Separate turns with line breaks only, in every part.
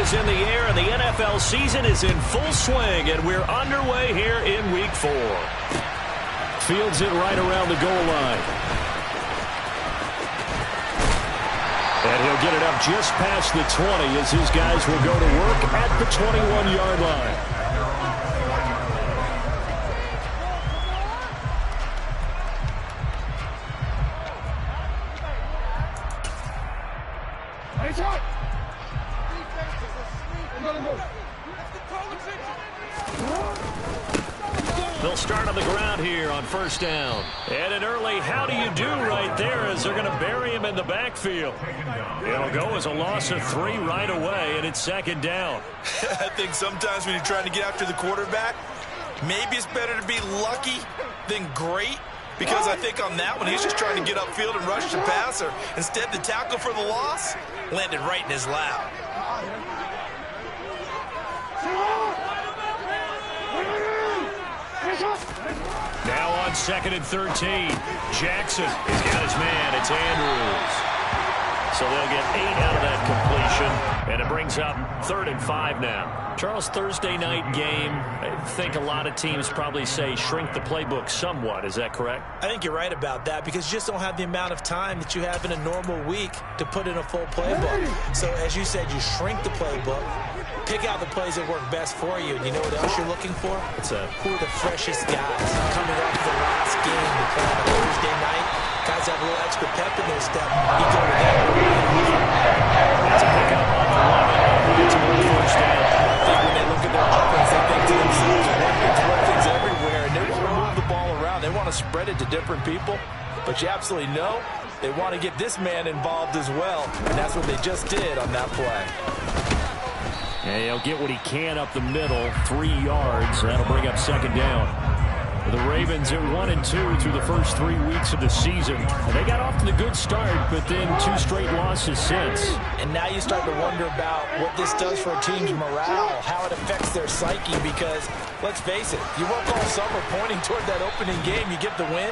is in the air, and the NFL season is in full swing, and we're underway here in Week 4. Fields it right around the goal line. And he'll get it up just past the 20 as his guys will go to work at the 21-yard line. They'll start on the ground here on first down. And an early how do you do right there as they're going to bury him in the backfield. It'll go as a loss of 3 right away, and it's second down.
I think sometimes when you're trying to get after the quarterback, maybe it's better to be lucky than great. Because I think on that one, he's just trying to get upfield and rush the passer. Instead, the tackle for the loss landed right in his lap.
Now on 2nd and 13. Jackson has got his man. It's Andrews. So they'll get 8 out of that completion, and it brings up 3rd and 5 now. Charles, Thursday night game, I think a lot of teams probably say shrink the playbook somewhat. Is that correct?
I think you're right about that because you just don't have the amount of time that you have in a normal week to put in a full playbook. So as you said, you shrink the playbook, pick out the plays that work best for you. And you know what else you're looking for? Who are the freshest guys coming off the last game to play on a Thursday night? Guys have a little extra pep in their step. You go to that.
That's a pickup on the line. It's a first down.
I think when they look at their offense, they think to themselves, throw things everywhere, and they want to move the ball around. They want to spread it to different people. But you absolutely know they want to get this man involved as well. And that's what they just did on that play.
And he'll get what he can up the middle, 3 yards. That'll bring up second down. The Ravens are 1-2 through the first 3 weeks of the season. They got off to the good start, but then 2 straight losses since.
And now you start to wonder about what this does for a team's morale, how it affects their psyche, because, let's face it, you work all summer pointing toward that opening game, you get the win,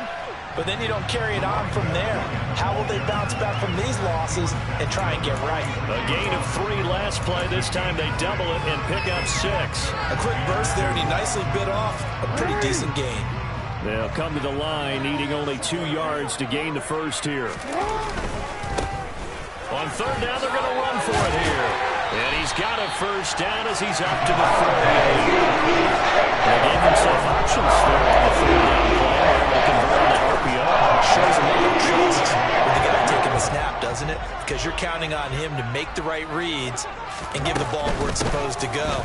but then you don't carry it on from there. How will they bounce back from these losses and try and get right?
A gain of 3 last play. This time they double it and pick up 6.
A quick burst there, and he nicely bit off a pretty decent gain.
They'll come to the line, needing only 2 yards to gain the first here. On 3rd down, they're going to run for it here. And he's got a first down as he's up to the 48. They gave himself options there on the 3rd down play. They're converting that RPO.
Shows a little trust with the guy taking the snap, doesn't it? Because you're counting on him to make the right reads and give the ball where it's supposed to go.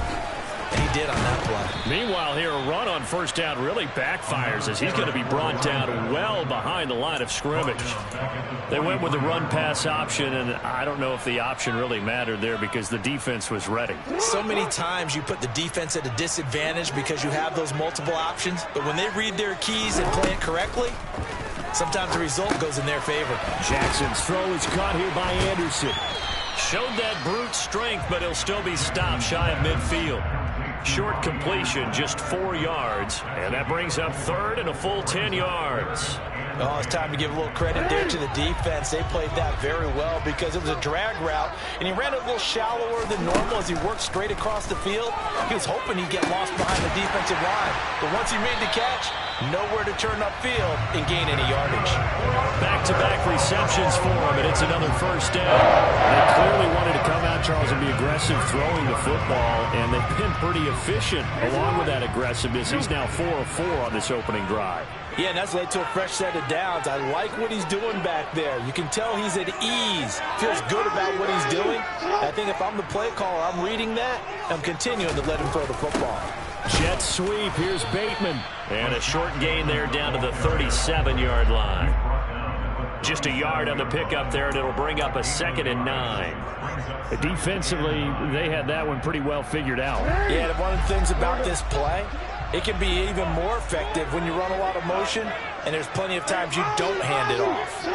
And he did on that play.
Meanwhile, here, a run on first down really backfires as he's going to be brought down well behind the line of scrimmage. They went with the run-pass option, and I don't know if the option really mattered there because the defense was ready.
So many times you put the defense at a disadvantage because you have those multiple options, but when they read their keys and play it correctly, sometimes the result goes in their favor.
Jackson's throw is caught here by Anderson. Showed that brute strength, but he'll still be stopped shy of midfield. Short completion, just 4 yards, and that brings up 3rd and a full 10 yards.
Oh, it's time to give a little credit there to the defense. They played that very well because it was a drag route, and he ran it a little shallower than normal as he worked straight across the field. He was hoping he'd get lost behind the defensive line, but once he made the catch, nowhere to turn upfield and gain any yardage.
Back-to-back receptions for him, and it's another first down. They clearly wanted to come out, Charles, and be aggressive throwing the football, and they've been pretty efficient along with that aggressiveness. He's now 4 of 4 on this opening drive.
Yeah, and that's led to a fresh set of downs. I like what he's doing back there. You can tell he's at ease, feels good about what he's doing. I think if I'm the play caller, I'm reading that, I'm continuing to let him throw the football.
Jet sweep, here's Bateman. And a short gain there down to the 37-yard line. Just a yard on the pickup there, and it'll bring up a 2nd and 9.
Defensively, they had that one pretty well figured out.
Yeah, and one of the things about this play, it can be even more effective when you run a lot of motion, and there's plenty of times you don't hand it off.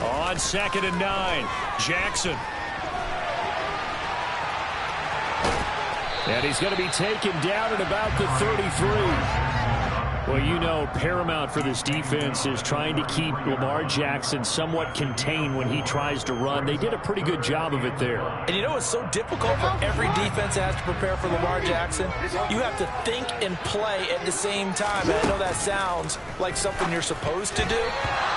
On 2nd and 9, Jackson. And he's going to be taken down at about the 33.
Well, you know, paramount for this defense is trying to keep Lamar Jackson somewhat contained when he tries to run. They did a pretty good job of it there.
And you know what's so difficult for every defense that has to prepare for Lamar Jackson? You have to think and play at the same time. And I know that sounds like something you're supposed to do,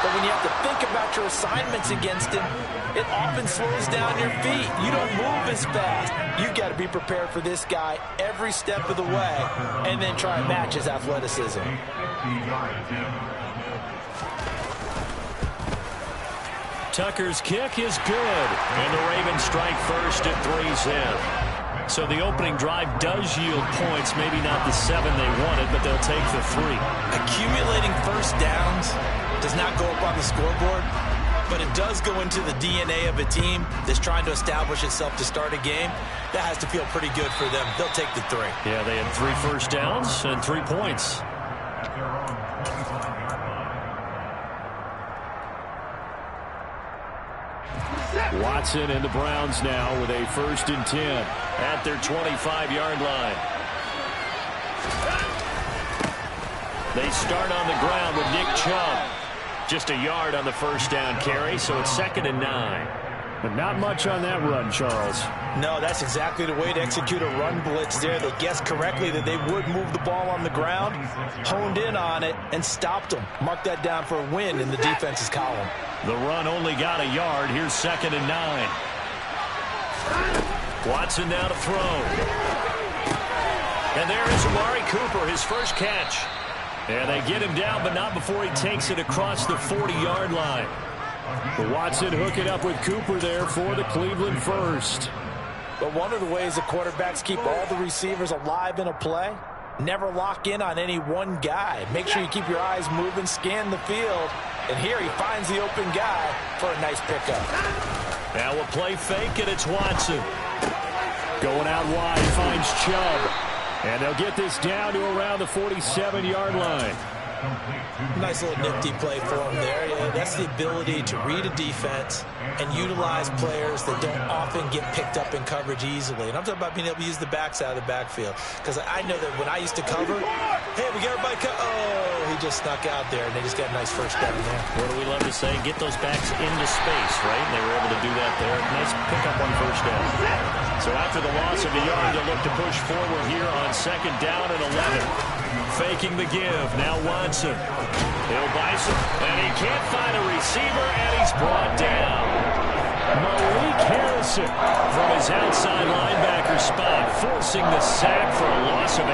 but when you have to think about your assignments against him, it often slows down your feet. You don't move as fast. You've got to be prepared for this guy every step of the way and then try and match his athleticism.
Tucker's kick is good, and the Ravens strike first at 3's in. So the opening drive does yield points, maybe not the 7 they wanted, but they'll take the 3.
Accumulating first downs does not go up on the scoreboard, but it does go into the DNA of a team that's trying to establish itself to start a game. That has to feel pretty good for them. They'll take the 3.
Yeah, they had 3 first downs and 3 points. Watson and the Browns now with a 1st and 10 at their 25-yard line. They start on the ground with Nick Chubb. Just a yard on the first down carry, so it's 2nd and 9.
But not much on that run, Charles.
No, that's exactly the way to execute a run blitz there. They guessed correctly that they would move the ball on the ground, honed in on it, and stopped them. Mark that down for a win in the defense's column.
The run only got a yard. Here's 2nd and 9. Watson now to throw. And there is Amari Cooper, his first catch. And they get him down, but not before he takes it across the 40-yard line.
Watson hooking up with Cooper there for the Cleveland 1st.
But one of the ways the quarterbacks keep all the receivers alive in a play, never lock in on any one guy. Make sure you keep your eyes moving, scan the field. And here he finds the open guy for a nice pickup.
Now a play fake, and it's Watson.
Going out wide, finds Chubb. And they'll get this down to around the 47-yard line.
Nice little nifty play for him there. Yeah, that's the ability to read a defense and utilize players that don't often get picked up in coverage easily. And I'm talking about being able to use the backs out of the backfield. Because I know that when I used to cover, hey, we got everybody oh, he just snuck out there, and they just got a nice first down there.
What do we love to say? Get those backs into space, right? And they were able to do that there. Nice pickup on first down. So after the loss of a yard, they'll look to push forward here on 2nd down and 11. Faking the give. Now Watson. He'll Bison. And he can't find a receiver, and he's brought down.
Malik Harrison
from his outside linebacker spot, forcing the sack for a loss of 8.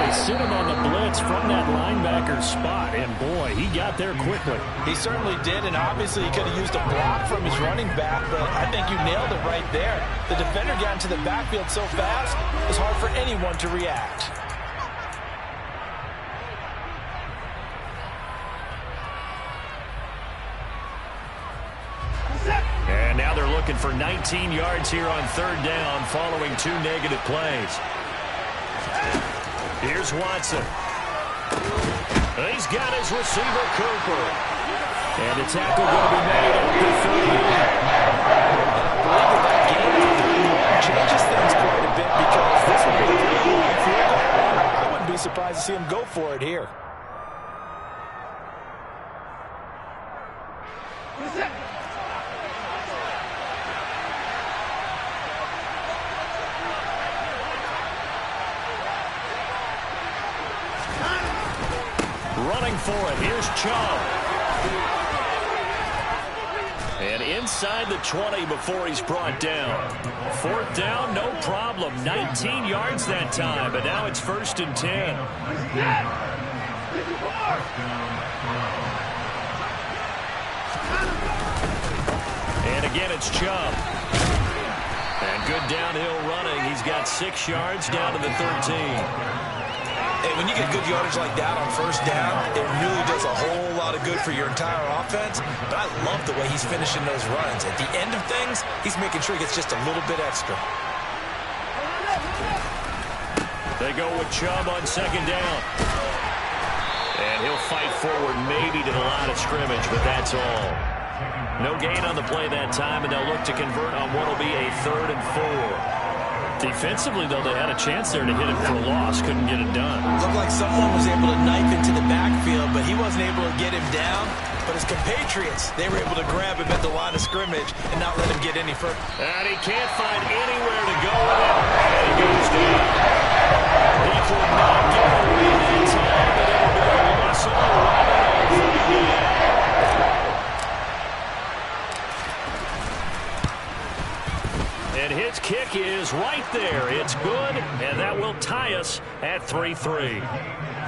They sit him on the blitz from that linebacker spot, and boy, he got there quickly.
He certainly did, and obviously he could have used a block from his running back, but I think you nailed it right there. The defender got into the backfield so fast, it was hard for anyone to react.
And now they're looking for 19 yards here on 3rd down following 2 negative plays. Here's Watson. He's got his receiver, Cooper.
And the tackle going to be made at the 30.
Changes things quite a bit because this would be a field goal. I wouldn't be surprised to see him go for it here.
Running for it. Here's Chubb. And inside the 20 before he's brought down. 4th down, no problem. 19 yards that time, but now it's 1st and 10. And again, it's Chubb. And good downhill running. He's got 6 yards down to the 13.
And when you get good yardage like that on 1st down, it really does a whole lot of good for your entire offense. But I love the way he's finishing those runs. At the end of things, he's making sure he gets just a little bit extra.
They go with Chubb on 2nd down. And he'll fight forward maybe to the line of scrimmage, but that's all. No gain on the play that time, and they'll look to convert on what will be a 3rd and 4.
Defensively, though, they had a chance there to hit him for a loss. Couldn't get it done.
Looked like someone was able to knife into the backfield, but he wasn't able to get him down. But his compatriots, they were able to grab him at the line of scrimmage and not let him get any further.
And he can't find anywhere to go with it. And he goes down. He could not get away that time, but it'll be a loss of 11. And his kick is right there. It's good, and that will tie us at 3-3.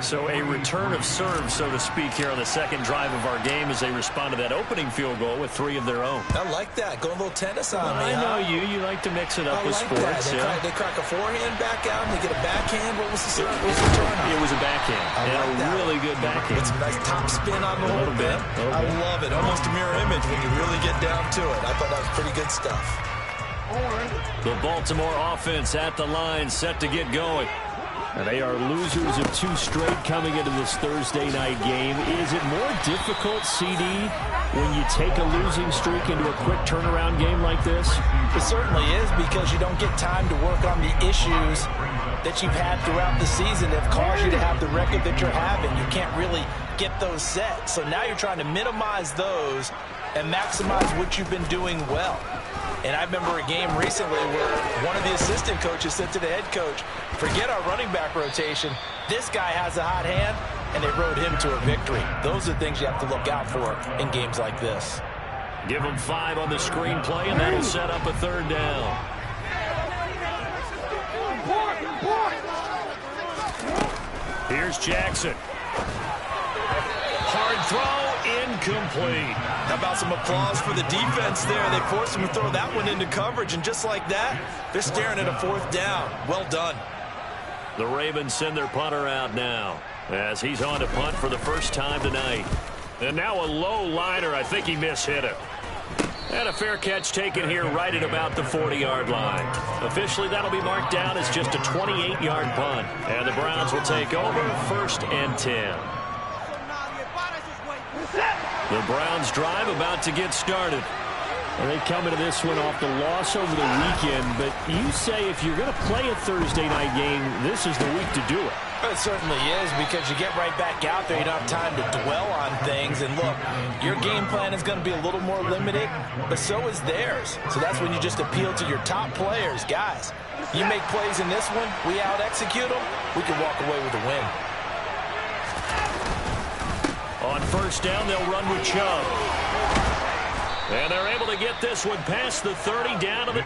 So a return of serve, so to speak, here on the second drive of our game as they respond to that opening field goal with 3 of their own.
I like that. Going a little tennis on me,
I know you. You like to mix it up with sports.
They crack a forehand back out, and they get a backhand. What was the return on?
It was a backhand. And a really good backhand.
With some nice top spin on the whole bit. I love it. Almost a mirror image when you really get down to it. I thought that was pretty good stuff.
The Baltimore offense at the line, set to get going. And they are losers of 2 straight coming into this Thursday night game. Is it more difficult, CD, when you take a losing streak into a quick turnaround game like this?
It certainly is, because you don't get time to work on the issues that you've had throughout the season that have caused you to have the record that you're having. You can't really get those set. So now you're trying to minimize those and maximize what you've been doing well. And I remember a game recently where one of the assistant coaches said to the head coach, forget our running back rotation. This guy has a hot hand, and they rode him to a victory. Those are things you have to look out for in games like this.
Give them 5 on the screenplay, and that'll set up a 3rd down. Here's Jackson. Hard throw, incomplete.
How about some applause for the defense there? They forced him to throw that one into coverage, and just like that, they're staring at a 4th down. Well done.
The Ravens send their punter out now as he's on to punt for the first time tonight. And now a low liner. I think he mishit it. And a fair catch taken here right at about the 40-yard line. Officially, that'll be marked down as just a 28-yard punt. And the Browns will take over 1st and 10. The Browns drive about to get started.
Well, they come into this one off the loss over the weekend, but you say if you're going to play a Thursday night game, this is the week to do it.
It certainly is, because you get right back out there. You don't have time to dwell on things. And look, your game plan is going to be a little more limited, but so is theirs. So that's when you just appeal to your top players. Guys, you make plays in this one, we out-execute them, we can walk away with a win.
On 1st down, they'll run with Chubb. And they're able to get this one past the 30 down to the...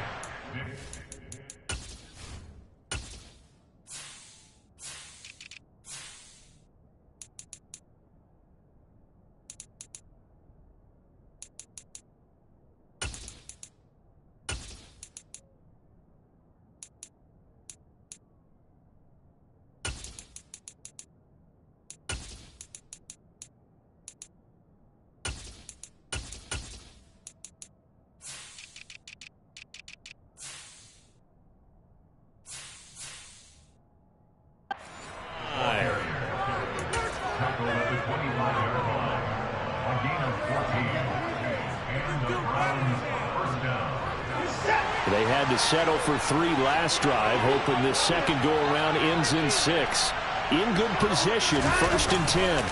They had to settle for 3 last drive, hoping this second go-around ends in 6. In good position, 1st and 10.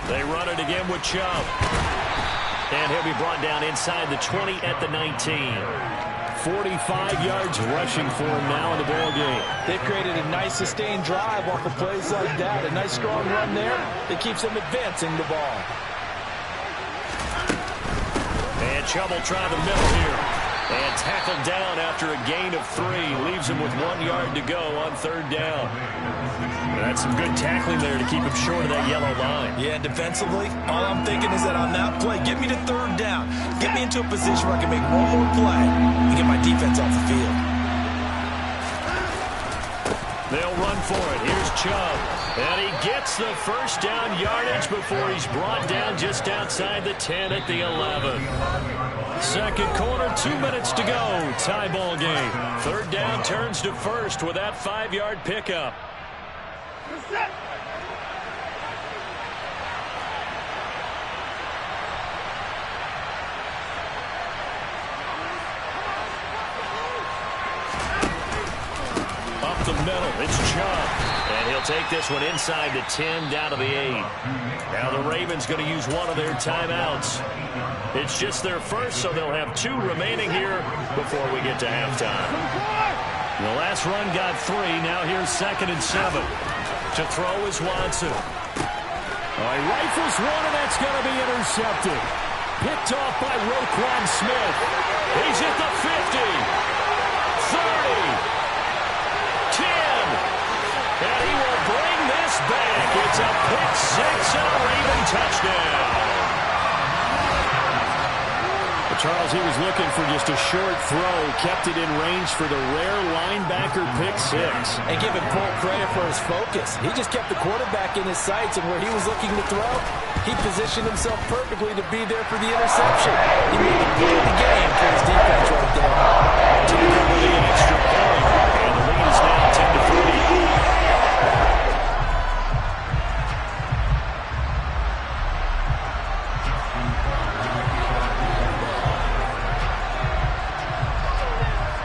They run it again with Chubb. And he'll be brought down inside the 20 at the 19.
45 yards rushing for him now in the ball game.
They've created a nice sustained drive off of plays like that. A nice strong run there that keeps them advancing the ball.
And Chubb will try the middle here. And tackled down after a gain of 3. Leaves him with 1 yard to go on 3rd down. That's some good tackling there to keep him short of that yellow line.
Yeah, and defensively, all I'm thinking is that on that play, get me to 3rd down. Get me into a position where I can make one more play and get my defense off the field.
They'll run for it. Here's Chubb. And he gets the 1st down yardage before he's brought down just outside the 10 at the 11. Second quarter, 2 minutes to go. Tie ball game. 3rd down turns to 1st with that 5-yard pickup. the middle. It's Chubb. And he'll take this one inside the 10, down to the 8. Now the Ravens going to use one of their timeouts. It's just their first, so they'll have 2 remaining here before we get to halftime. The last run got 3. Now here's 2nd and 7. To throw is Watson. He rifles one, and that's going to be intercepted. Picked off by Roquan Smith. He's at the 50. 30. 10. And he will bring this back. It's a pick 6 and a Raven touchdown. Charles, he was looking for just a short throw, kept it in range for the rare linebacker pick 6.
And giving Paul credit for his focus. He just kept the quarterback in his sights, and where he was looking to throw, he positioned himself perfectly to be there for the interception. He made the play of the game for his defense right there.
To cover the extra point, and the lead is now 10-3.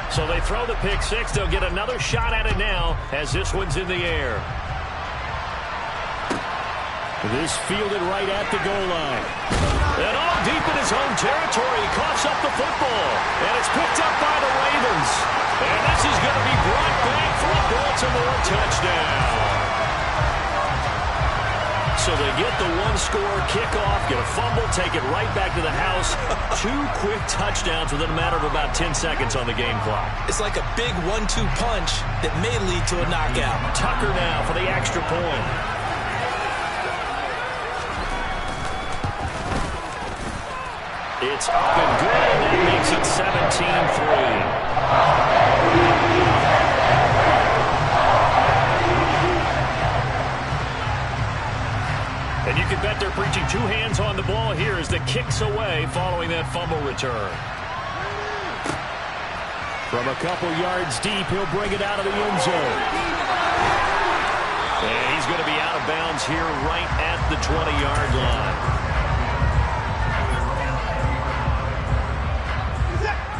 So they throw the pick 6. They'll get another shot at it now as this one's in the air. This fielded right at the goal line. And all deep in his own territory. He coughs up the football. And it's picked up by the Ravens. And this is going to be brought back for a Baltimore touchdown. So they get the one-score kickoff, get a fumble, take it right back to the house. 2 quick touchdowns within a matter of about 10 seconds on the game clock.
It's like a big 1-2 punch that may lead to a knockout.
Tucker now for the extra point. It's up and good, and that makes it 17-3. And you can bet they're preaching 2 hands on the ball here as the kick's away following that fumble return. From a couple yards deep, he'll bring it out of the end zone. And he's going to be out of bounds here right at the 20-yard line.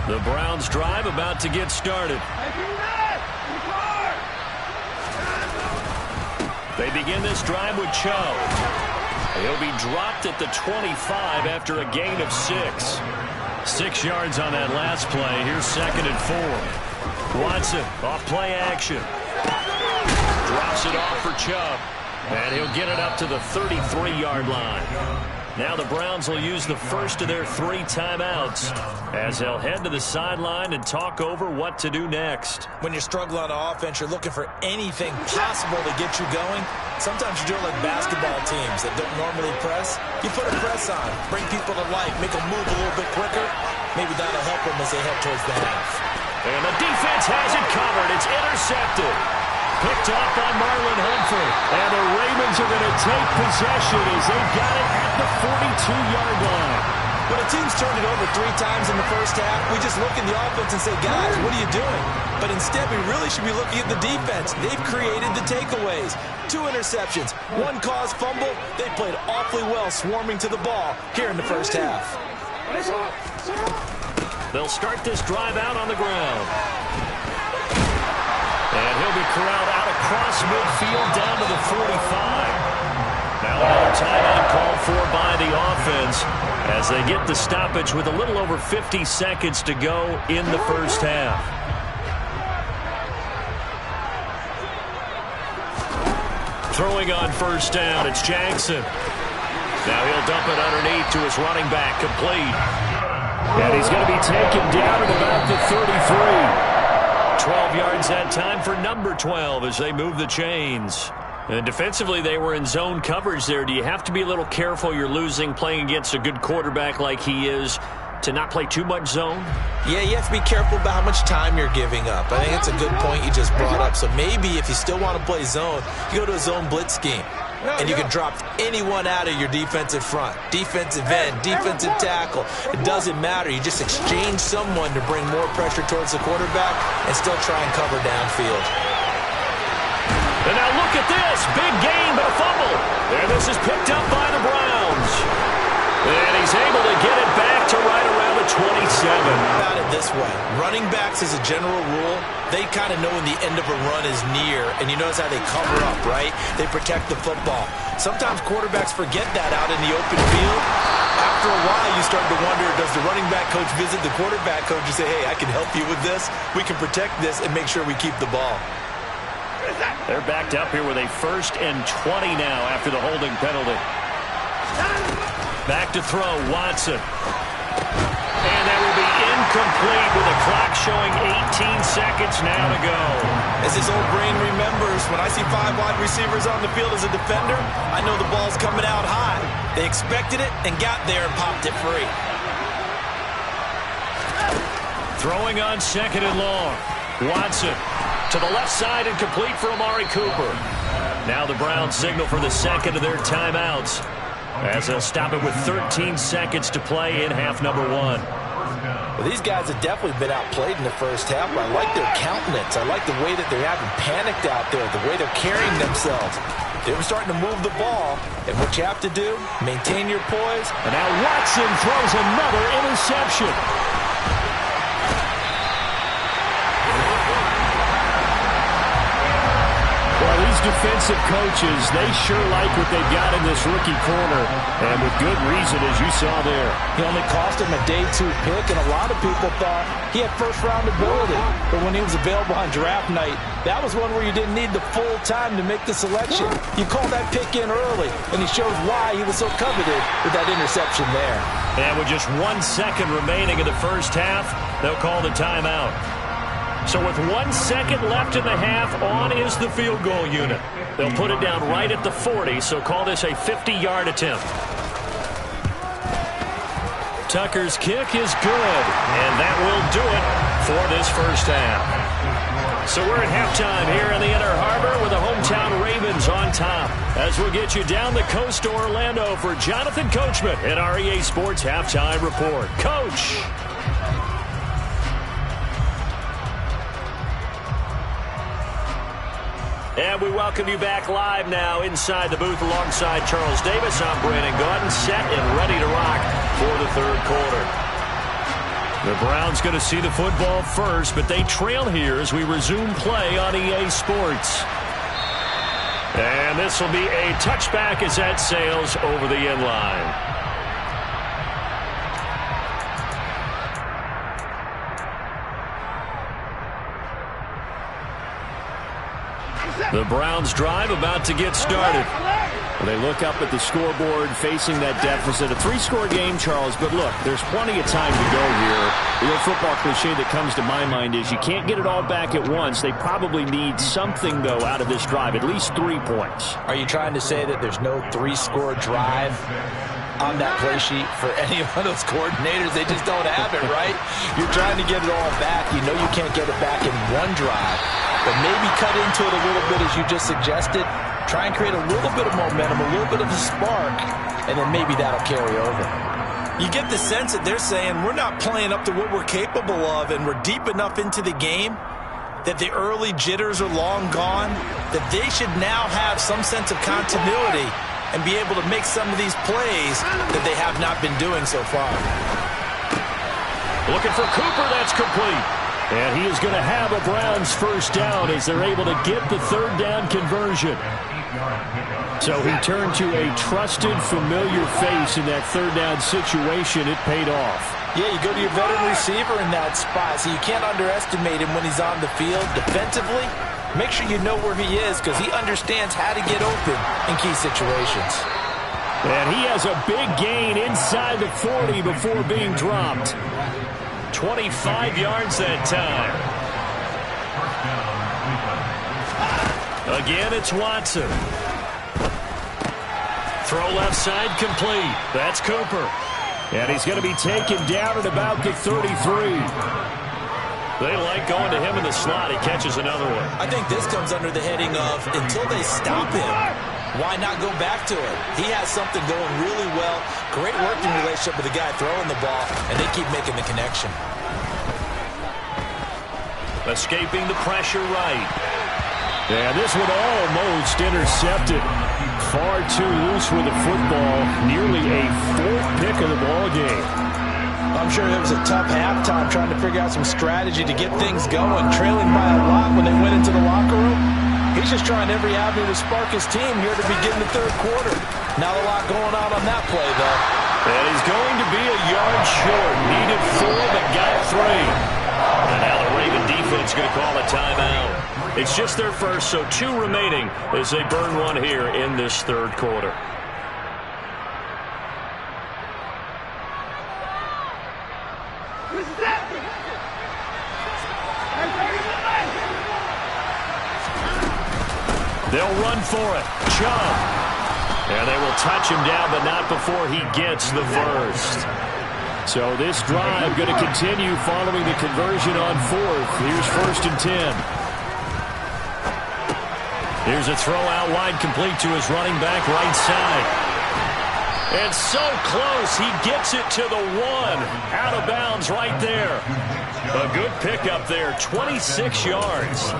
The Browns drive about to get started. They begin this drive with Chubb. He'll be dropped at the 25 after a gain of 6. 6 yards on that last play. Here's 2nd and 4. Watson off play action. Drops it off for Chubb. And he'll get it up to the 33-yard line. Now the Browns will use the first of their 3 timeouts as they'll head to the sideline and talk over what to do next.
When you're struggling on offense, you're looking for anything possible to get you going. Sometimes you do it like basketball teams that don't normally press. You put a press on, bring people to life, make them move a little bit quicker. Maybe that'll help them as they head towards the half.
And the defense has it covered. It's intercepted. Picked off by Marlon Humphrey. And the Ravens are going to take possession as they've got it at the 42-yard line.
When a team's turned it over 3 times in the first half, we just look at the offense and say, guys, what are you doing? But instead, we really should be looking at the defense. They've created the takeaways. 2 interceptions, 1 caused fumble. They played awfully well swarming to the ball here in the first half.
They'll start this drive out on the ground. And he'll be corralled out across midfield down to the 45. Now another timeout called for by the offense as they get the stoppage with a little over 50 seconds to go in the first half. Throwing on first down, it's Jackson. Now he'll dump it underneath to his running back, complete. And he's going to be taken down at about the 33. 12 yards that time for number 12 as they move the chains. And defensively, they were in zone coverage there. Do you have to be a little careful? You're losing, playing against a good quarterback like he is, to not play too much zone?
Yeah, you have to be careful about how much time you're giving up. I think it's a good point you just brought up. So maybe if you still want to play zone, you go to a zone blitz scheme. And you can drop anyone out of your defensive front. Defensive end, defensive tackle. It doesn't matter. You just exchange someone to bring more pressure towards the quarterback and still try and cover downfield.
And now look at this. Big gain, but a fumble. And this is picked up by the Browns. And he's able to get it back to right around the
About it this way. Running backs, as a general rule, they kind of know when the end of a run is near, and you notice how they cover up, right? They protect the football. Sometimes quarterbacks forget that out in the open field. After a while, you start to wonder, does the running back coach visit the quarterback coach and say, hey, I can help you with this. We can protect this and make sure we keep the ball.
They're backed up here with a 1st and 20 now after the holding penalty. Back to throw, Watson. And that will be incomplete with the clock showing 18 seconds now to go.
As his old brain remembers, when I see 5 wide receivers on the field as a defender, I know the ball's coming out high. They expected it and got there and popped it free.
Throwing on 2nd and long. Watson to the left side and complete for Amari Cooper. Now the Browns signal for the 2nd of their timeouts, as they'll stop it with 13 seconds to play in half number 1.
Well, these guys have definitely been outplayed in the first half, but I like their countenance. I like the way that they haven't panicked out there, the way they're carrying themselves. They're starting to move the ball, and what you have to do, maintain your poise.
And now Watson throws another interception. These defensive coaches, they sure like what they've got in this rookie corner, and with good reason, as you saw there.
He only cost him a day 2 pick, and a lot of people thought he had first-round ability. But when he was available on draft night, that was one where you didn't need the full time to make the selection. You call that pick in early, and he shows why he was so coveted with that interception there.
And with just 1 second remaining in the first half, they'll call the timeout. So with 1 second left in the half, on is the field goal unit. They'll put it down right at the 40, so call this a 50-yard attempt. Tucker's kick is good, and that will do it for this first half. So we're at halftime here in the Inner Harbor with the hometown Ravens on top, as we'll get you down the coast to Orlando for Jonathan Coachman in our EA Sports Halftime Report. Coach! And we welcome you back live now inside the booth alongside Charles Davis. I'm Brandon Gaudin, set and ready to rock for the 3rd quarter. The Browns going to see the football first, but they trail here as we resume play on EA Sports. And this will be a touchback as that sails over the end line. The Browns drive about to get started.
Well, they look up at the scoreboard facing that deficit. A 3-score game, Charles, but look, there's plenty of time to go here. The old football cliche that comes to my mind is you can't get it all back at once. They probably need something, though, out of this drive, at least 3 points.
Are you trying to say that there's no 3-score drive on that play sheet for any one of those coordinators? They just don't have it, right? You're trying to get it all back. You know you can't get it back in one drive. But maybe cut into it a little bit, as you just suggested. Try and create a little bit of momentum, a little bit of a spark, and then maybe that'll carry over. You get the sense that they're saying we're not playing up to what we're capable of, and we're deep enough into the game that the early jitters are long gone, that they should now have some sense of continuity and be able to make some of these plays that they have not been doing so far.
Looking for Cooper, that's complete.
And he is going to have a Browns first down as they're able to get the 3rd down conversion. So he turned to a trusted, familiar face in that 3rd down situation. It paid off.
Yeah, you go to your veteran receiver in that spot, so you can't underestimate him when he's on the field defensively. Make sure you know where he is, because he understands how to get open in key situations.
And he has a big gain inside the 40 before being dropped.
25 yards that time. Again, it's Watson. Throw left side complete. That's Cooper.
And he's going to be taken down at about the 33.
They like going to him in the slot. He catches another one.
I think this comes under the heading of, until they stop him, why not go back to it? He has something going really well. Great working relationship with the guy throwing the ball, and they keep making the connection.
Escaping the pressure right.
And this one almost intercepted. Far too loose with the football. Nearly a 4th pick of the ball game.
I'm sure it was a tough halftime trying to figure out some strategy to get things going. Trailing by a lot when they went into the locker room. He's just trying every avenue to spark his team here to begin the third quarter. Not a lot going on that play, though.
And he's going to be a yard short. Needed 4, but got 3. And now the Raven defense going to call a timeout. It's just their first, so 2 remaining as they burn one here in this third quarter. They'll run for it. Chubb. And they will touch him down, but not before he gets the first. So this drive going to continue following the conversion on 4th. Here's 1st and 10. Here's a throw out wide, complete to his running back right side. And so close, he gets it to the 1. Out of bounds right there. A good pickup there, 26 yards.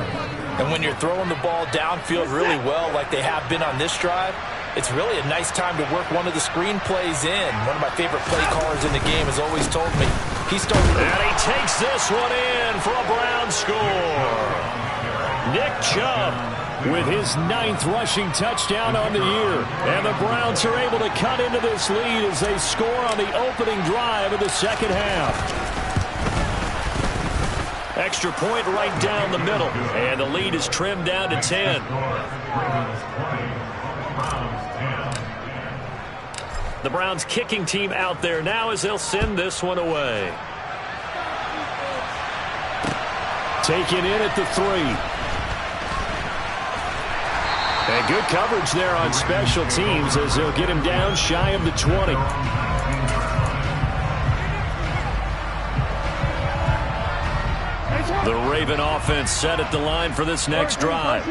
And when you're throwing the ball downfield really well like they have been on this drive, it's really a nice time to work one of the screen plays in. One of my favorite play callers in the game has always told me he started.
And he takes this one in for a Brown score. Nick Chubb with his 9th rushing touchdown on the year. And the Browns are able to cut into this lead as they score on the opening drive of the second half. Extra point right down the middle. And the lead is trimmed down to 10. The Browns kicking team out there now as they'll send this one away. Taken in at the 3. And good coverage there on special teams as they'll get him down shy of the 20. The Raven offense set at the line for this next drive.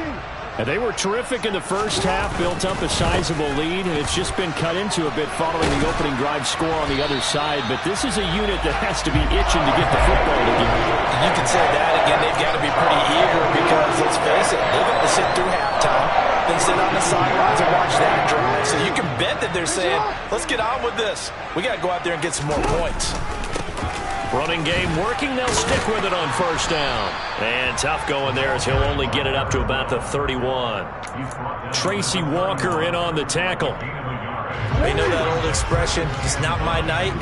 And they were terrific in the first half, built up a sizable lead, and it's just been cut into a bit following the opening drive score on the other side. But this is a unit that has to be itching to get the football again.
You can say that again. They've got to be pretty eager because, let's face it, they've got to sit through halftime, then sit on the sidelines and watch that drive. So you can bet that they're saying, let's get on with this. We got to go out there and get some more points.
Running game working. They'll stick with it on 1st down. And tough going there as he'll only get it up to about the 31. Tracy Walker in on the tackle.
They know that old expression, it's not my night.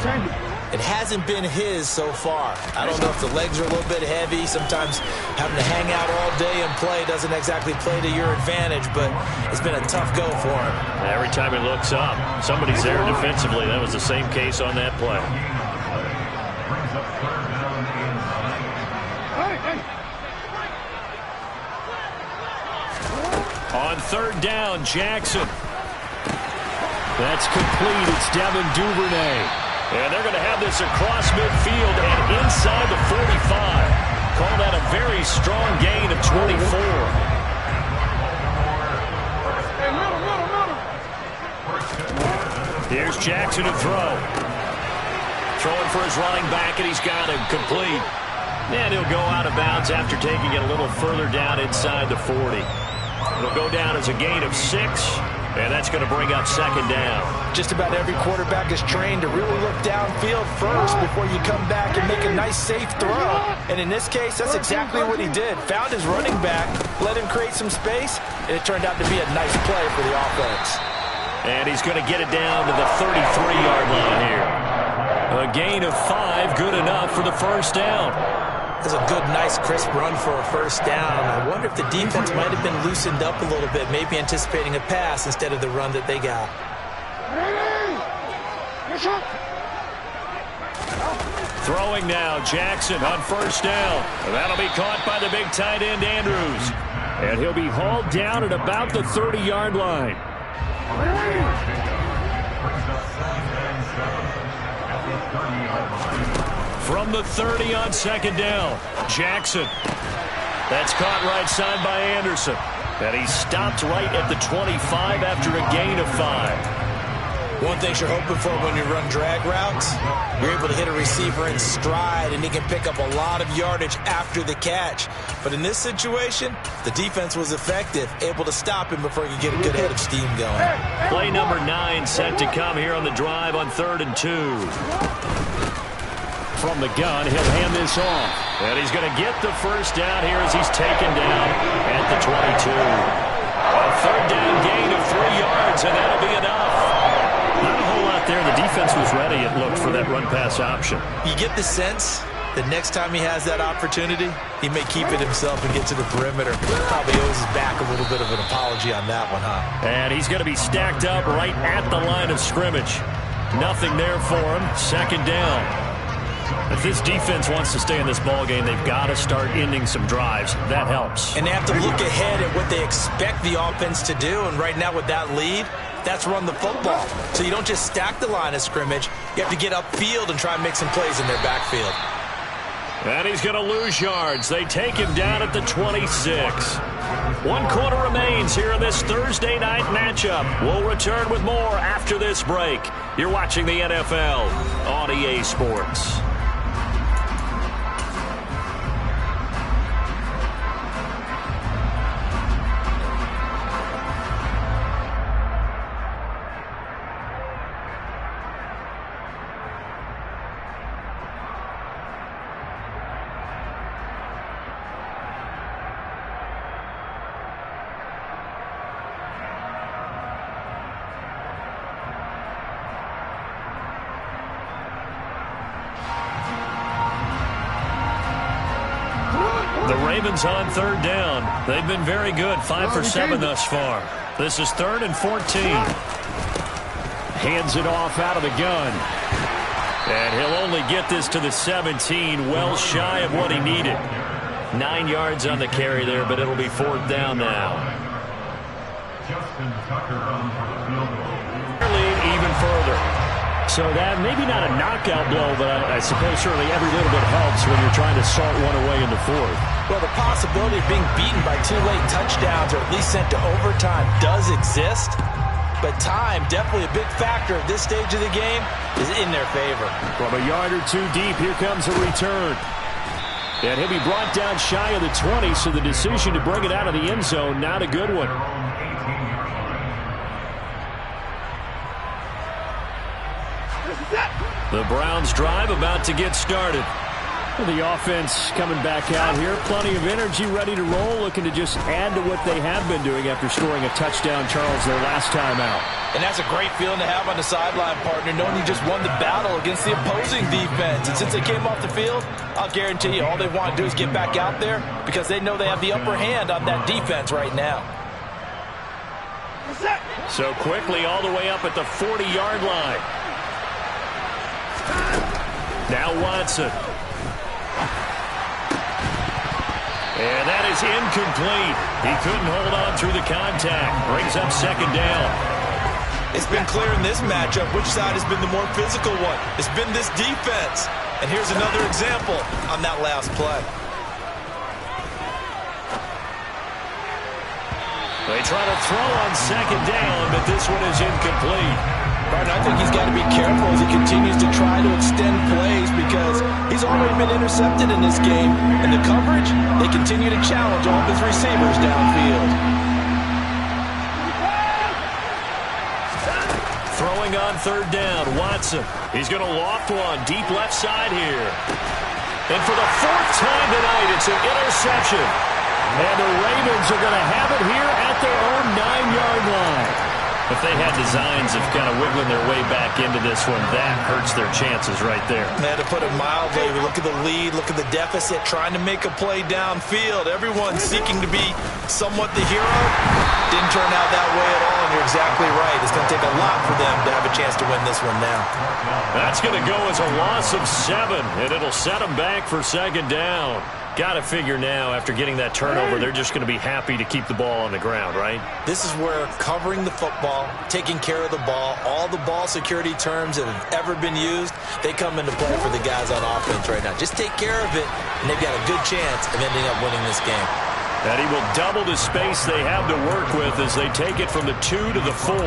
It hasn't been his so far. I don't know if the legs are a little bit heavy. Sometimes having to hang out all day and play doesn't exactly play to your advantage, but it's been a tough go for him.
Every time he looks up, somebody's there defensively. That was the same case on that play. On 3rd down, Jackson. That's complete. It's Devin Duvernay. And they're going to have this across midfield and inside the 45. Call that a very strong gain of 24. Here's Jackson to throw. Throwing for his running back, and he's got him complete. And he'll go out of bounds after taking it a little further down inside the 40. It'll go down as a gain of 6, and that's going to bring up 2nd down.
Just about every quarterback is trained to really look downfield first before you come back and make a nice, safe throw. And in this case, that's exactly what he did. Found his running back, let him create some space, and it turned out to be a nice play for the offense.
And he's going to get it down to the 33-yard line here. A gain of 5, good enough for the 1st down.
That's a good, nice, crisp run for a 1st down. I wonder if the defense might have been loosened up a little bit, maybe anticipating a pass instead of the run that they got.
Throwing now, Jackson on 1st down. That'll be caught by the big tight end, Andrews. And he'll be hauled down at about the 30-yard line. From the 30 on 2nd down, Jackson. That's caught right side by Anderson. And he stopped right at the 25 after a gain of 5.
One thing you're hoping for when you run drag routes, you're able to hit a receiver in stride, and he can pick up a lot of yardage after the catch. But in this situation, the defense was effective, able to stop him before he could get a good head of steam going.
Play number 9 set to come here on the drive on 3rd and 2. from the gun. He'll hand this off.
And he's going to get the first down here as he's taken down at the 22. A third down gain of 3 yards, and that'll be enough.
Not a whole lot there. The defense was ready, it looked, for that run-pass option.
You get the sense that next time he has that opportunity, he may keep it himself and get to the perimeter. Probably owes his back a little bit of an apology on that one, huh?
And he's going to be stacked up right at the line of scrimmage. Nothing there for him. Second down. If this defense wants to stay in this ballgame, they've got to start ending some drives. That helps.
And they have to look ahead at what they expect the offense to do. And right now with that lead, that's run the football. So you don't just stack the line of scrimmage. You have to get upfield and try and make some plays in their backfield.
And he's going to lose yards. They take him down at the 26. 1 quarter remains here in this Thursday night matchup. We'll return with more after this break. You're watching the NFL on EA Sports. On third down. They've been very good. 5 for 7 thus far. This is 3rd and 14.
Hands it off out of the gun.
And he'll only get this to the 17, well shy of what he needed. 9 yards on the carry there, but it'll be 4th down now. Lead even further.
So that maybe not a knockout blow, but I suppose certainly every little bit helps when you're trying to salt one away in the 4th.
Well, the possibility of being beaten by 2 late touchdowns or at least sent to overtime does exist. But time, definitely a big factor at this stage of the game, is in their favor.
From a yard or 2 deep, here comes a return. And he'll be brought down shy of the 20, so the decision to bring it out of the end zone, not a good one.
The Browns drive about to get started.
The offense coming back out here. Plenty of energy, ready to roll, looking to just add to what they have been doing after scoring a touchdown, Charles, their last time out.
And that's a great feeling to have on the sideline, partner, knowing you just won the battle against the opposing defense. And since they came off the field, I'll guarantee you all they want to do is get back out there because they know they have the upper hand on that defense right now.
So quickly all the way up at the 40-yard line. Now Watson. And that is incomplete. He couldn't hold on through the contact. Brings up 2nd down.
It's been clear in this matchup which side has been the more physical one. It's been this defense. And here's another example on that last play.
They try to throw on 2nd down, but this one is incomplete.
Partner, I think he's got to be careful as he continues to try to extend plays because he's already been intercepted in this game. And the coverage, they continue to challenge all of his receivers downfield.
Throwing on 3rd down, Watson. He's going to loft one deep left side here. And for the 4th time tonight, it's an interception. And the Ravens are going to have it here at their own 9-yard line. If they had designs of kind of wiggling their way back into this one, that hurts their chances right there.
Man, to put it mildly, look at the lead, look at the deficit, trying to make a play downfield. Everyone seeking to be somewhat the hero. Didn't turn out that way at all, and you're exactly right. It's going to take a lot for them to have a chance to win this one now.
That's going to go as a loss of 7, and it'll set them back for 2nd down. Got to figure now, after getting that turnover, they're just going to be happy to keep the ball on the ground, right?
This is where covering the football, taking care of the ball, all the ball security terms that have ever been used, they come into play for the guys on offense right now. Just take care of it, and they've got a good chance of ending up winning this game.
And he will double the space they have to work with as they take it from the 2 to the 4.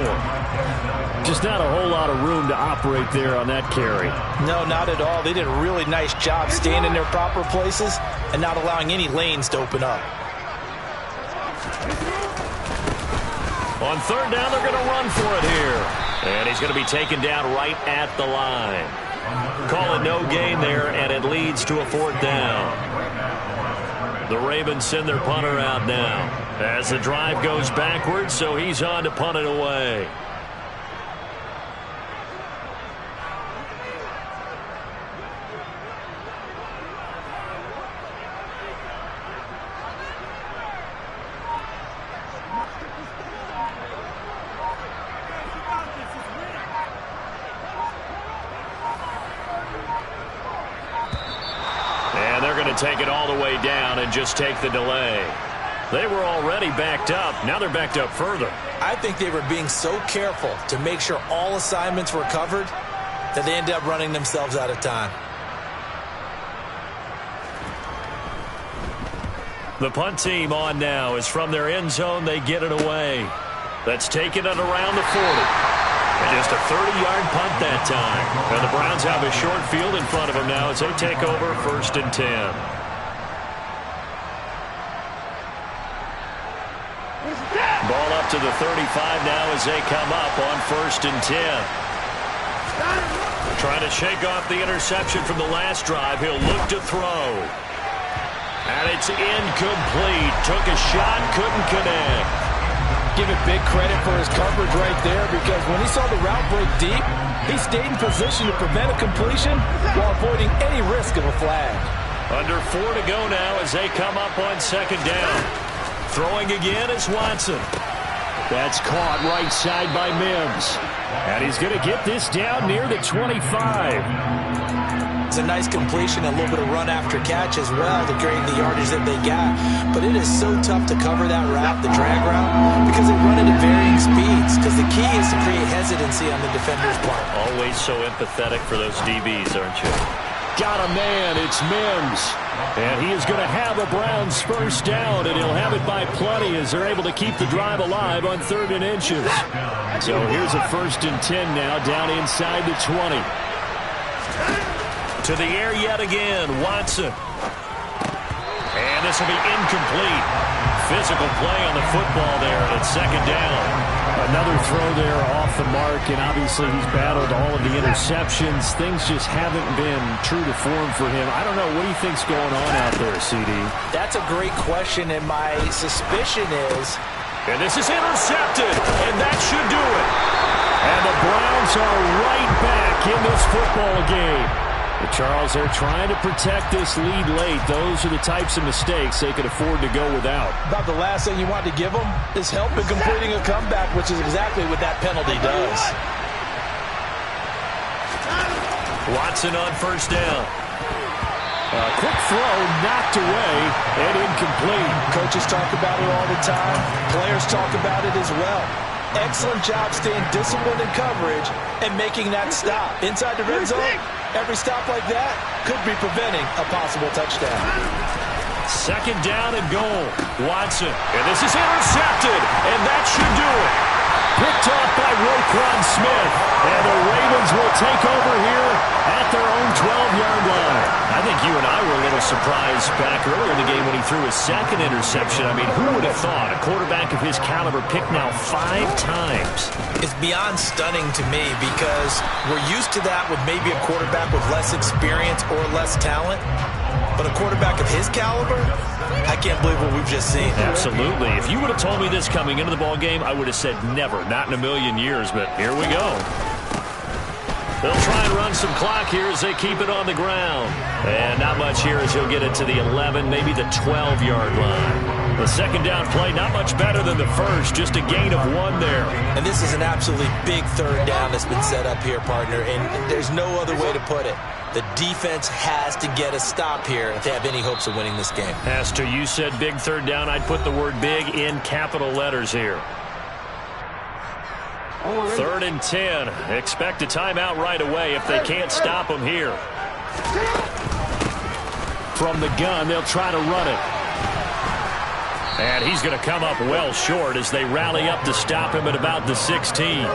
Just not a whole lot of room to operate there on that carry.
No, not at all. They did a really nice job staying in their proper places and not allowing any lanes to open up.
On 3rd down, they're going to run for it here. And he's going to be taken down right at the line. Call it no gain there, and it leads to a 4th down. The Ravens send their punter out now as the drive goes backwards, so he's on to punt it away. Take it all the way down and just take the delay. They were already backed up. Now they're backed up further.
I think they were being so careful to make sure all assignments were covered that they ended up running themselves out of time.
The punt team on now is from their end zone. They get it away. That's taking it around the 40. And just a 30-yard punt that time. And the Browns have a short field in front of them now as they take over 1st and 10. Ball up to the 35 now as they come up on 1st and 10. Trying to shake off the interception from the last drive. He'll look to throw. And it's incomplete. Took a shot, couldn't connect.
Give it big credit for his coverage right there, because when he saw the route break deep, he stayed in position to prevent a completion while avoiding any risk of a flag.
Under 4 to go now as they come up on 2nd down. Throwing again is Watson. That's caught right side by Mims. And he's going to get this down near the 25.
It's a nice completion, a little bit of run after catch as well to create the yardage that they got. But it is so tough to cover that route, the drag route, because they run it at varying speeds. Because the key is to create hesitancy on the defender's part.
Always so empathetic for those DBs, aren't you? Got a man, it's Mims. And he is going to have a Browns 1st down, and he'll have it by plenty as they're able to keep the drive alive on 3rd and inches. So here's a 1st and 10 now down inside the 20. To the air yet again, Watson. And this will be incomplete. Physical play on the football there, and it's 2nd down. Another throw there off the mark, and obviously he's battled all of the interceptions. Things just haven't been true to form for him. I don't know. What do you think's going on out there, CD?
That's a great question, and my suspicion is...
And this is intercepted, and that should do it. And the Browns are right back in this football game. Charles, they're trying to protect this lead late. Those are the types of mistakes they could afford to go without.
About the last thing you want to give them is help in completing a comeback, which is exactly what that penalty does.
Watson on 1st down. A quick throw knocked away and incomplete.
Coaches talk about it all the time. Players talk about it as well. Excellent job staying disciplined in coverage and making that stop. Inside the red zone, every stop like that could be preventing a possible touchdown.
2nd down and goal. Watson. And this is intercepted, and that should do it. Picked off by Roquan Smith. And the Ravens will take over here at their own 12-yard line. I think you and I were a little surprised back earlier in the game when he threw his 2nd interception. I mean, who would have thought a quarterback of his caliber picked now 5 times?
It's beyond stunning to me because we're used to that with maybe a quarterback with less experience or less talent. But a quarterback of his caliber, I can't believe what we've just seen.
Absolutely. If you would have told me this coming into the ball game, I would have said never, not in a million years. But here we go. They'll try and run some clock here as they keep it on the ground. And not much here as he'll get it to the 11, maybe the 12-yard line. The 2nd down play, not much better than the first, just a gain of 1 there.
And this is an absolutely big 3rd down that's been set up here, partner, and there's no other way to put it. The defense has to get a stop here if they have any hopes of winning this game.
Has to. You said big 3rd down. I'd put the word big in capital letters here. 3rd and 10. Expect a timeout right away if they can't stop them here. From the gun, they'll try to run it. And he's going to come up well short as they rally up to stop him at about the 16.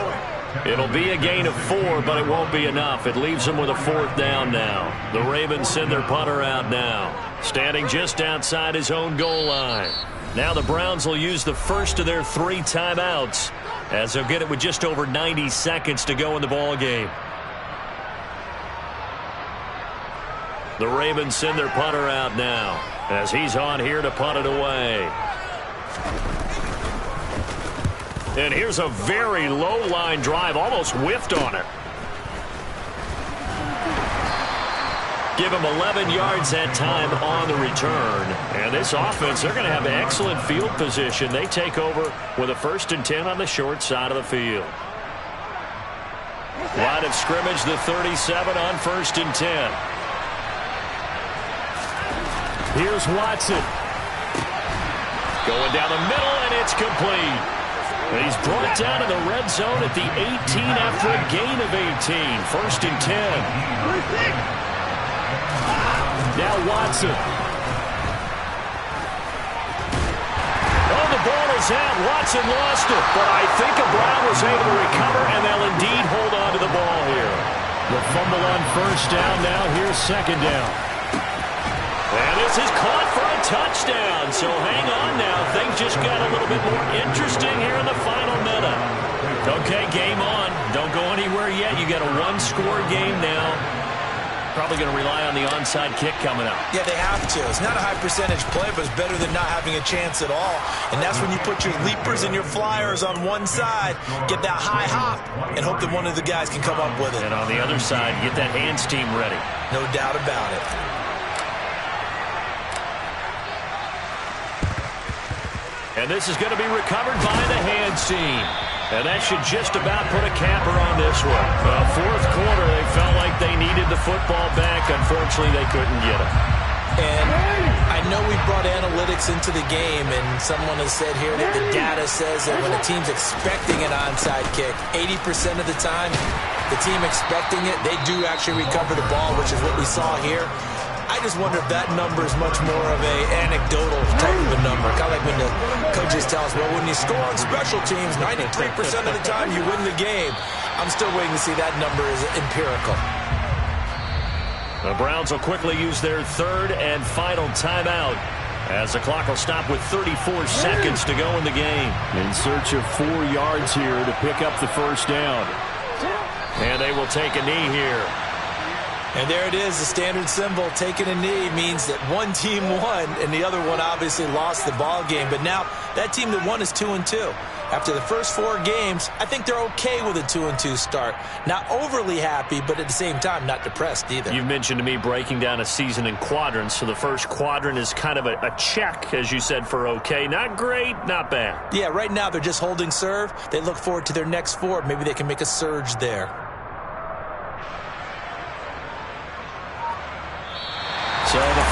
It'll be a gain of 4, but it won't be enough. It leaves them with a 4th down now. The Ravens send their punter out now, standing just outside his own goal line. Now the Browns will use the first of their 3 timeouts as they'll get it with just over 90 seconds to go in the ball game. The Ravens send their punter out now as he's on here to punt it away. And here's a very low-line drive, almost whiffed on it. Give him 11 yards that time on the return. And this offense, they're going to have excellent field position. They take over with a 1st and 10 on the short side of the field. Line of scrimmage, the 37 on 1st and 10. Here's Watson. Going down the middle, and it's complete. And he's brought down in the red zone at the 18 after a gain of 18. 1st and 10. Now Watson. Oh, the ball is out. Watson lost it. But I think Brown was able to recover, and they'll indeed hold on to the ball here. The fumble on 1st down. Now here's 2nd down. And this is caught for a touchdown. So hang on now. Things just got a little bit more interesting here in the final minute. Okay, game on. Don't go anywhere yet. You got a one-score game now. Probably going to rely on the onside kick coming up.
Yeah, they have to. It's not a high percentage play, but it's better than not having a chance at all. And that's when you put your leapers and your flyers on one side, get that high hop, and hope that one of the guys can come up with it.
And on the other side, get that hands team ready.
No doubt about it.
And this is going to be recovered by the hands team. And that should just about put a capper on this one. Well, 4th quarter, they felt like they needed the football back. Unfortunately, they couldn't get it.
And I know we brought analytics into the game, and someone has said here that the data says that when a team's expecting an onside kick, 80% of the time, the team expecting it, they do actually recover the ball, which is what we saw here. I just wonder if that number is much more of a anecdotal type of a number. Kind of like when the coaches tell us, well, when you score on special teams, 93% of the time you win the game. I'm still waiting to see that number is empirical.
The Browns will quickly use their 3rd and final timeout as the clock will stop with 34 seconds to go in the game.
In search of 4 yards here to pick up the 1st down.
And they will take a knee here.
And there it is, the standard symbol. Taking a knee means that one team won, and the other one obviously lost the ball game. But now that team that won is 2-2. After the first 4 games, I think they're okay with a 2-2 start. Not overly happy, but at the same time, not depressed either.
You've mentioned to me breaking down a season in quadrants. So the first quadrant is kind of a check, as you said, for okay. Not great, not bad.
Yeah, right now they're just holding serve. They look forward to their next 4. Maybe they can make a surge there.
So the